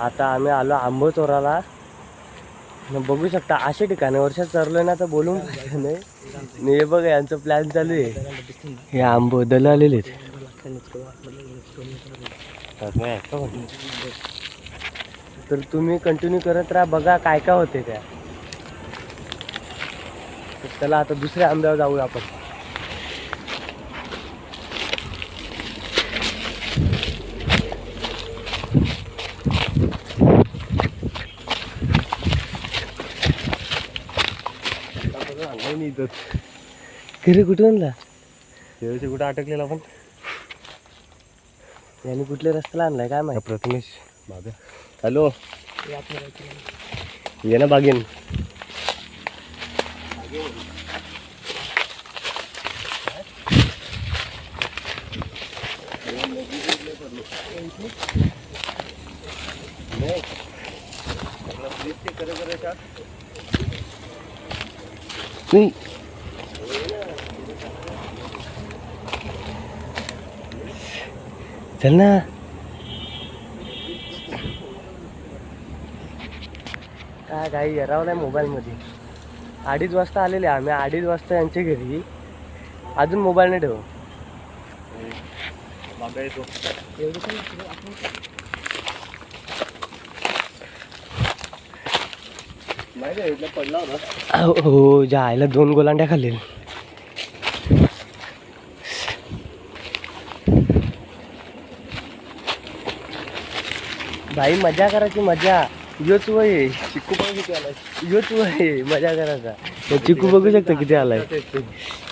आता आम्ही आलो आंबो चोराला. बघू शकता अशा ठिकाणी वर्षात चरलोय ना तर बोलून नाही. हे बघा यांचं प्लॅन चालू आहे. हे आंबो दल आलेले तर तुम्ही कंटिन्यू करत राहा, बघा काय काय होते त्या. तर चला आता दुसऱ्या आंब्यावर जाऊया आपण. खरे कुठे आणला कुठे अटकलेला पण यांनी कुठल्या रस्त्याला आणलाय काय माहिती. प्रथमेश बाबा हॅलो ये ना बागेन. चल ना. काय काही येरावलाय मोबाईल मध्ये. 2:30 वाजता आलेले आम्ही. 2:30 वाजता यांच्या घरी अजून मोबाईल नाही ठेव. पडला होता हो. जायला 2 गोलांड्या खाल्ले. भाई मजा करायची मजा. योच वय आहे. चिक्कू बघू किती आलाय. योच वय आहे मजा करायचा. चिक्कू बघू शकता किती आलाय.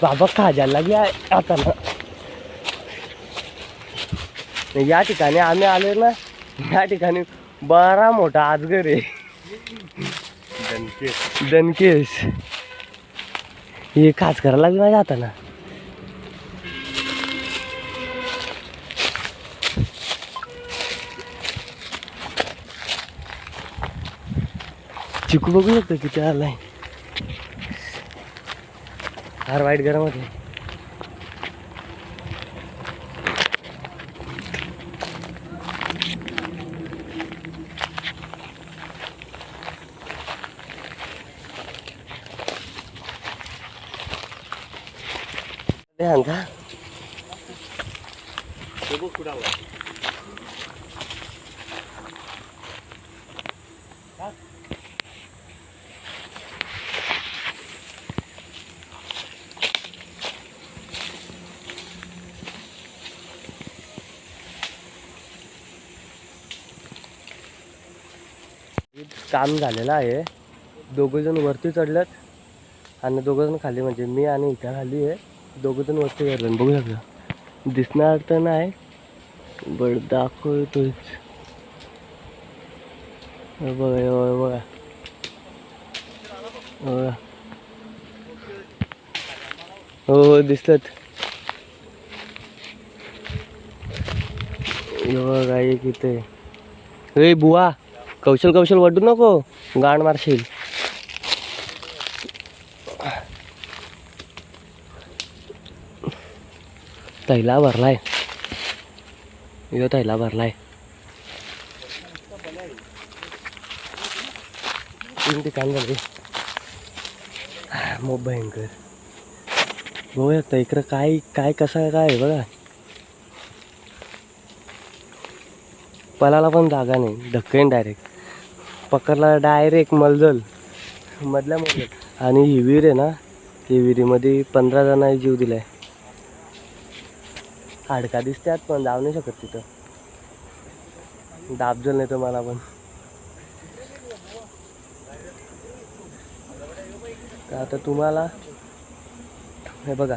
बाबा खाजायला लागले आता ना. या ठिकाणी आम्ही आलोय ना. या ठिकाणी बरा मोठा आजगर आहे. दणकेस हे खास करायला लागली माझ्या हाताना. चिकू बघू शकतो किती आलाय. फार वाईट गरम होते. काम झालेलं आहे. 2 जण वरती चढलेत आणि 2 जण खाली, म्हणजे मी आणि इथं खाली आहे. 2 जण वरती चढले. बघू शकता दिसणार तर नाही बट दाखवतोय. बघा बघा हो दिसतात. बघा एक इथे. हे बुवा कौशल वाटू नको, गाण मारशील. तैला भरलाय. यो तैला भरलाय. 3 ठिकाण झाले. मग भयंकर बघू शकता इकडं काय कसं काय आहे बघा. पलाला पण जागा नाही. धक्केन डायरेक्ट पकडला. डायरेक्ट मलजल मधल्या मधल्या. आणि ही विहीर आहे ना, ही विहिरीमध्ये 15 जणांनी जीव दिलाय. हाडका दिसतात पण जाऊ नाही शकत तिथं. दाबजल नाही तर मला पण. आता तुम्हाला हे बघा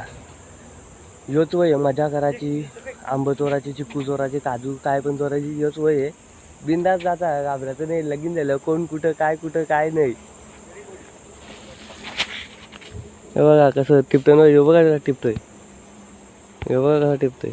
योच वय आहे मजा करायची. आंब चोराची, चिक्कू चोराची, काजू काय पण चोराची योच वय आहे. बिंदास जाता घाबरायचं नाही. लगीन झालं कोण कुठं काय नाही. हे बघा कसं टिपतोय ना. हे बघा टिपतोय. हे बघा कसं टिपतोय.